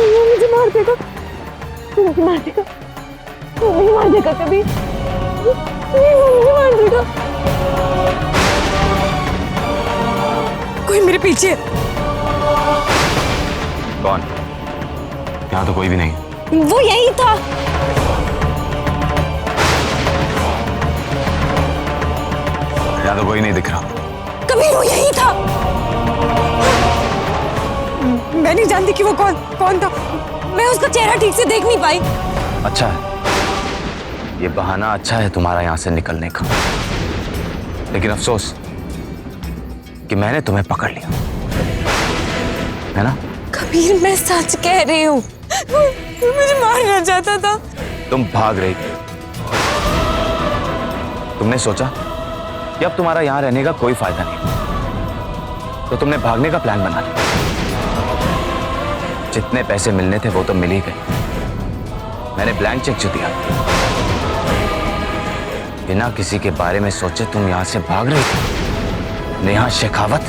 वो मुझे मार देगा, वो मुझे मार देगा, वो मुझे मार देगा कबीर, वो मुझे मार देगा। कोई मेरे पीछे है। कौन? यहाँ तो कोई भी नहीं। वो यही था। यहाँ तो कोई नहीं दिख रहा। कबीर वो यही था। मैं नहीं जानती कि वो कौन था। मैं उसका चेहरा ठीक से देख नहीं पाई। अच्छा है, ये बहाना अच्छा है तुम्हारा यहाँ से निकलने का, लेकिन अफसोस कि मैंने तुम्हें पकड़ लिया, है ना? कबीर मैं सच कह रही हूँ, वो मुझे मारना चाहता था। तुम भाग रही थी। तुमने सोचा कि अब तुम्हारा यहाँ रहने का कोई फायदा नहीं, तो तुमने भागने का प्लान बना लिया। जितने पैसे मिलने थे वो तो मिल ही गए। मैंने ब्लैंक चेक जो दिया, बिना किसी के बारे में सोचे तुम यहां से भाग रही थी। नेहा शेखावत।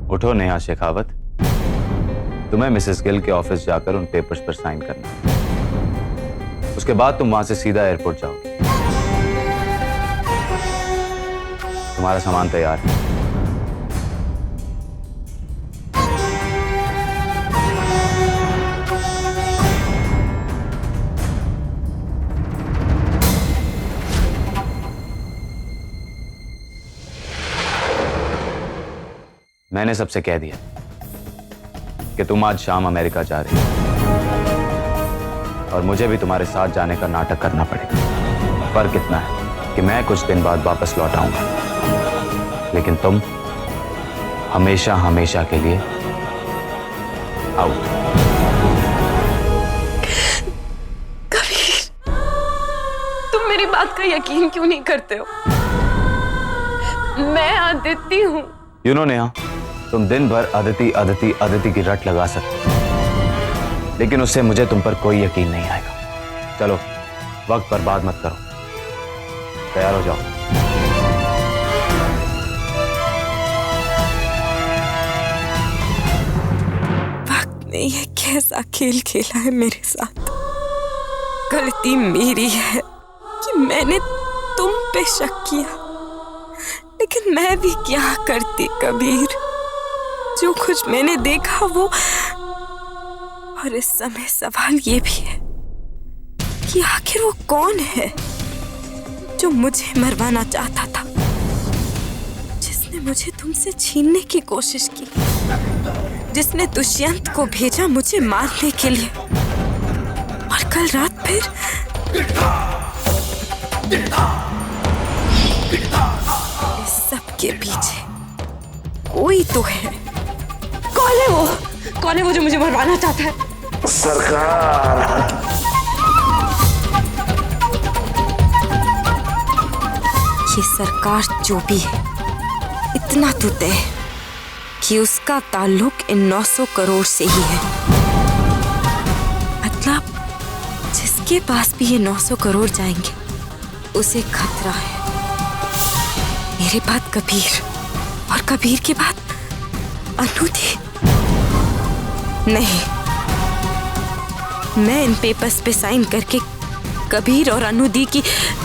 उठो नेहा शेखावत, तुम्हें मिसेस गिल के ऑफिस जाकर उन पेपर्स पर साइन करना है। उसके बाद तुम वहां से सीधा एयरपोर्ट जाओगे। तुम्हारा सामान तैयार है। मैंने सबसे कह दिया कि तुम आज शाम अमेरिका जा रही हो और मुझे भी तुम्हारे साथ जाने का नाटक करना पड़ेगा। फर्क इतना है कि मैं कुछ दिन बाद वापस लौट आऊंगा, लेकिन तुम हमेशा हमेशा के लिए आउट। कबीर, तुम मेरी बात का यकीन क्यों नहीं करते हो? मैं आदित्य हूं। यू नो नेहा, तुम दिन भर अदिति अदिति अदिति की रट लगा सकते हो, लेकिन उससे मुझे तुम पर कोई यकीन नहीं आएगा। चलो वक्त बर्बाद मत करो, तैयार हो जाओ। वक्त ने ये कैसा खेल खेला है मेरे साथ। गलती मेरी है कि मैंने तुम पे शक किया, लेकिन मैं भी क्या करती कबीर। जो कुछ मैंने देखा वो, और इस समय सवाल ये भी है कि आखिर वो कौन है जो मुझे मरवाना चाहता था, जिसने मुझे तुमसे छीनने की कोशिश की, जिसने दुष्यंत को भेजा मुझे मारने के लिए, और कल रात फिर इस सब के पीछे कोई तो है। कौन है वो? कौन है वो जो मुझे मरवाना चाहता है? सरकार, ये सरकार जो भी है, इतना तो तय है कि उसका ताल्लुक इन 900 करोड़ से ही है। मतलब जिसके पास भी ये 900 करोड़ जाएंगे उसे खतरा है। मेरे बाद कबीर, और कबीर के बाद अनुदी। नहीं, मैं इन पेपर्स पे साइन करके कबीर और अनुदी की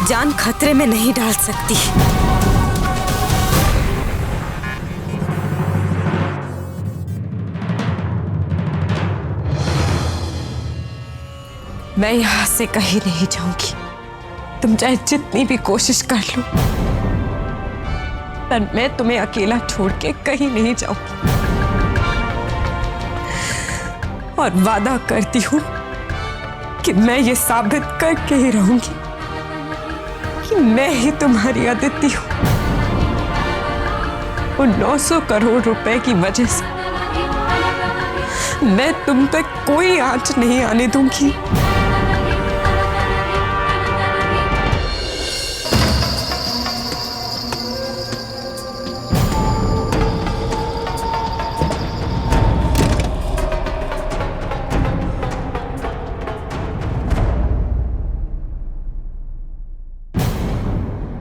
जान खतरे में नहीं डाल सकती। मैं यहां से कहीं नहीं जाऊंगी। तुम चाहे जितनी भी कोशिश कर लो, पर मैं तुम्हें अकेला छोड़ के कहीं नहीं जाऊंगी। और वादा करती हूं कि मैं ये साबित करके ही रहूंगी कि मैं ही तुम्हारी अदिति हूं। उन 900 करोड़ रुपए की वजह से मैं तुम पे कोई आंच नहीं आने दूंगी।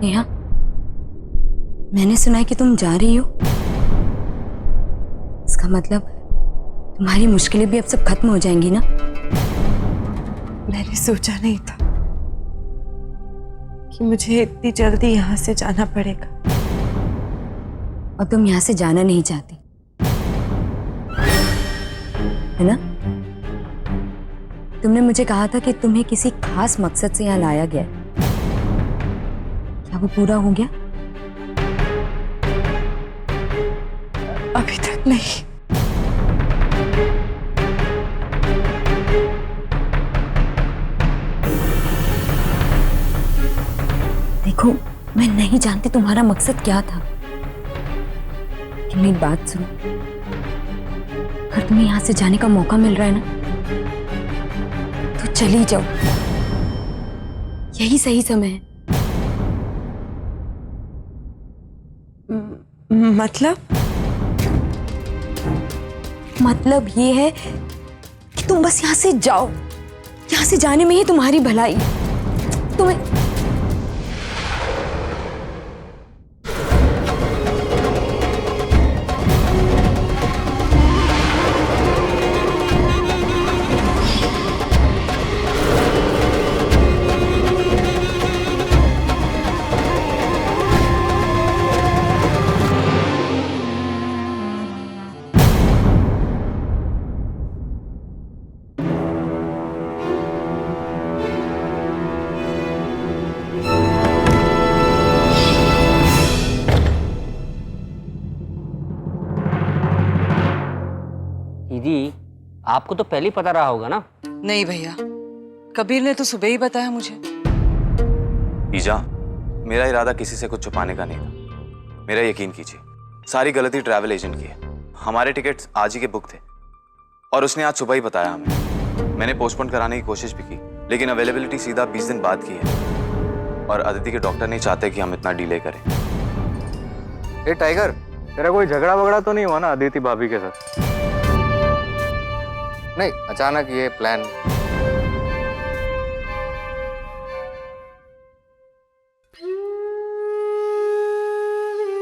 नेहा, मैंने सुना है कि तुम जा रही हो। इसका मतलब तुम्हारी मुश्किलें भी अब सब खत्म हो जाएंगी ना? मैंने सोचा नहीं था कि मुझे इतनी जल्दी यहाँ से जाना पड़ेगा। और तुम यहाँ से जाना नहीं चाहती, है ना? तुमने मुझे कहा था कि तुम्हें किसी खास मकसद से यहाँ लाया गया है। क्या वो पूरा हो गया? अभी तक नहीं। देखो, मैं नहीं जानती तुम्हारा मकसद क्या था, लेकिन मेरी बात सुनो। अगर तुम्हें यहाँ से जाने का मौका मिल रहा है ना, तो चली जाओ। यही सही समय है। मतलब ये है कि तुम बस यहाँ से जाओ। यहाँ से जाने में ही तुम्हारी भलाई। तुम्हें दीदी, आपको तो पहले ही पता रहा होगा ना? नहीं भैया, कबीर ने तो सुबह ही बताया मुझे। ईजा, मेरा इरादा किसी से कुछ छुपाने का नहीं था। मेरा यकीन कीजिए, सारी गलती ट्रैवल एजेंट की है। हमारे टिकट्स आज ही के बुक थे और उसने आज सुबह ही बताया हमें। मैंने पोस्टपोन कराने की कोशिश भी की, लेकिन अवेलेबिलिटी सीधा 20 दिन बाद की है और अदिति के डॉक्टर नहीं चाहते कि हम इतना डिले करें। ए टाइगर, तेरा कोई झगड़ा वगड़ा तो नहीं हुआ ना अदिति भाभी के साथ? नहीं, अचानक ये प्लान।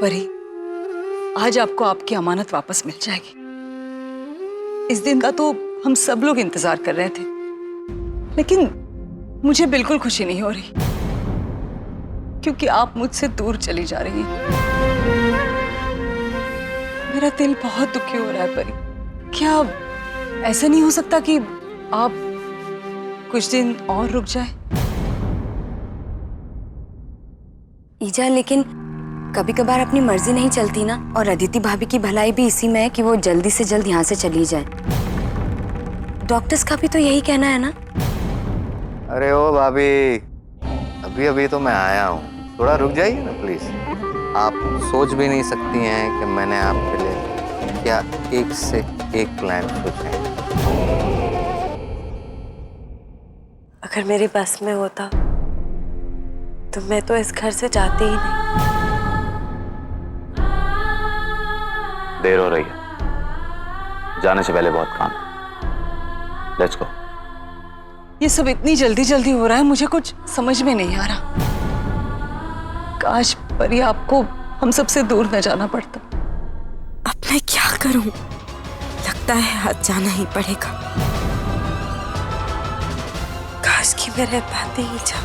परी, आज आपको आपकी अमानत वापस मिल जाएगी। इस दिन का तो हम सब लोग इंतजार कर रहे थे, लेकिन मुझे बिल्कुल खुशी नहीं हो रही क्योंकि आप मुझसे दूर चली जा रही हैं। मेरा दिल बहुत दुखी हो रहा है परी। क्या ऐसा नहीं हो सकता कि आप कुछ दिन और रुक जाए? ईजा, लेकिन कभी कभार अपनी मर्जी नहीं चलती ना। और अदिति भाभी की भलाई भी इसी में है कि वो जल्दी से जल्द यहाँ से चली जाए। डॉक्टर्स का भी तो यही कहना है ना। अरे ओ भाभी, अभी अभी तो मैं आया हूँ, थोड़ा रुक जाइए ना प्लीज। आप सोच भी नहीं सकती हैं कि मैंने आपके लिए क्या एक से एक प्लान सोचे हैं। अगर मेरे बस में होता तो मैं तो इस घर से जाती ही नहीं। देर हो रही है, जाने से पहले बहुत काम है। Let's go. ये सब इतनी जल्दी जल्दी हो रहा है, मुझे कुछ समझ में नहीं आ रहा। काश परी आपको हम सबसे दूर न जाना पड़ता। अब मैं क्या करूं? लगता है आज जाना ही पड़ेगा। काश कि मैं रह पाती ही जा।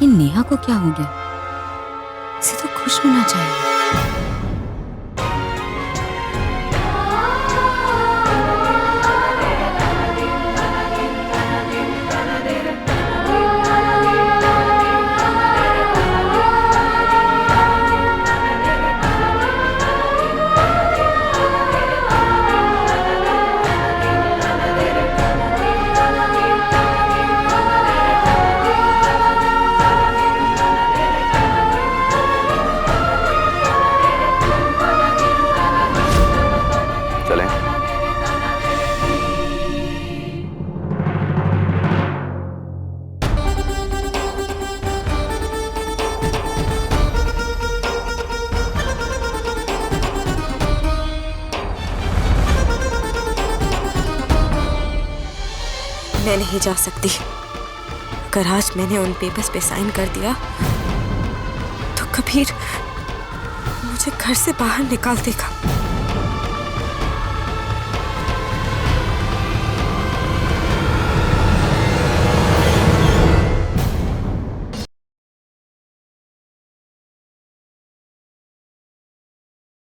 ये नेहा को क्या हो गया? इसे तो खुश होना चाहिए। मैं नहीं जा सकती। अगर आज मैंने उन पेपर्स पे साइन कर दिया तो कबीर मुझे घर से बाहर निकाल देगा।